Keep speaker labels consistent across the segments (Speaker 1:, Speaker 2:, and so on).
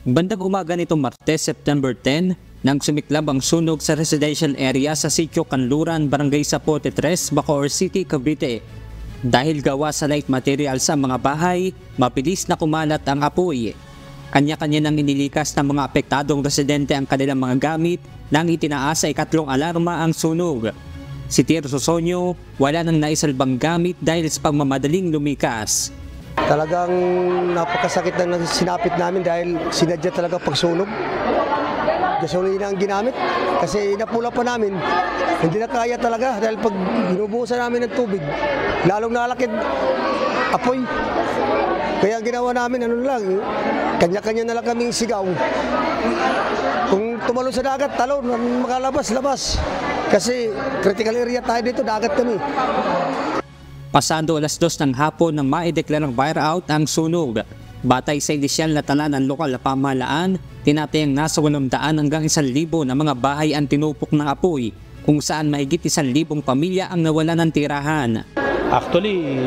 Speaker 1: Bandang umaga nitong Martes, September 10, nang sumiklab ang sunog sa residential area sa Sitio Kanluran, Barangay Zapote 3, Bacoor City, Cavite. Dahil gawa sa light material sa mga bahay, mabilis na kumalat ang apoy. Kanya-kanya nang inilikas ng mga apektadong residente ang kanilang mga gamit nang itinaas sa ikatlong alarma ang sunog. Si Tirso Sonyo, wala nang naisalbang gamit dahil sa pagmamadaling lumikas.
Speaker 2: Talagang napakasakit na sinapit namin dahil sinadya talaga pagsunog. Gasolina ang ginamit kasi napula pa namin. Hindi na kaya talaga dahil pag binubuhusan namin ng tubig, lalong nalakid apoy. Kaya ang ginawa namin, kanya-kanya na lang kaming sigaw. Kung tumalo sa dagat, talon, makalabas-labas. Kasi critical area tayo dito, dagat kami.
Speaker 1: Pasado alas 2 ng hapon nang maideklarang fire out ang sunog. Batay sa inisyal na tala ng lokal na pamahalaan, tinatayang nasa 800 hanggang 1,000 na mga bahay ang tinupok ng apoy, kung saan mahigit 1,000 pamilya ang nawala ng tirahan.
Speaker 3: Actually,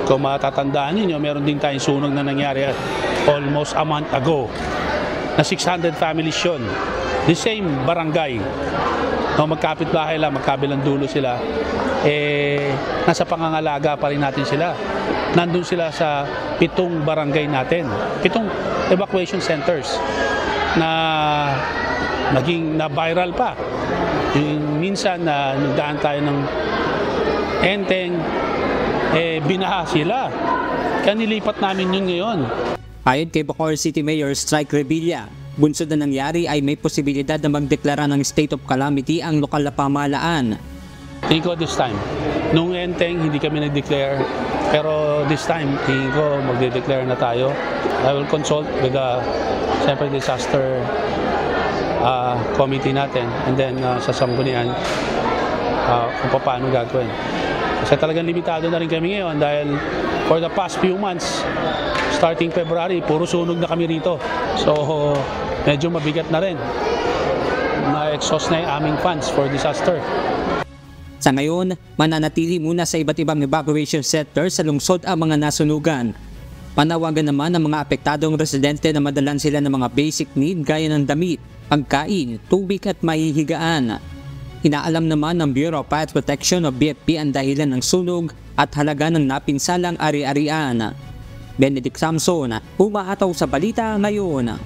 Speaker 3: kung matatandaan niyo, meron din tayong sunog na nangyari almost a month ago na 600 families yun. The same barangay. No, magkapit-bahay lang, magkabilang dulo sila. Nasa pangangalaga pa rin natin sila. Nandun sila sa 7 barangay natin. 7 evacuation centers na naging na-viral pa. Minsan na nagdaan tayo ng Enteng, binaha sila. Kaya nilipat namin yun ngayon.
Speaker 1: Ayon kay Bacoor City Mayor Strike Revilla, bunsod na nangyari ay may posibilidad na magdeklara ng state of calamity ang lokal na pamahalaan.
Speaker 3: Tingin ko this time, nung Enteng hindi kami nag-declare, pero this time tingin ko magde-declare na tayo. I will consult with the siyempre disaster committee natin and then sa sanggunian kung paano gagawin. Kasi talagang limitado na rin kami ngayon dahil for the past few months, starting February, puro sunog na kami rito. So, medyo mabigat na rin. Na-exhaust na yung aming funds for disaster.
Speaker 1: Sa ngayon, mananatili muna sa iba't ibang evacuation center sa lungsod ang mga nasunugan. Panawagan naman ng mga apektadong residente na madalan sila ng mga basic need gaya ng damit, pagkain, tubig at mahihigaan. Inaalam naman ng Bureau of Fire Protection o BFP ang dahilan ng sunog at halaga ng napinsalang ari-arian. Benedict Samson, humahataw sa balita ngayon.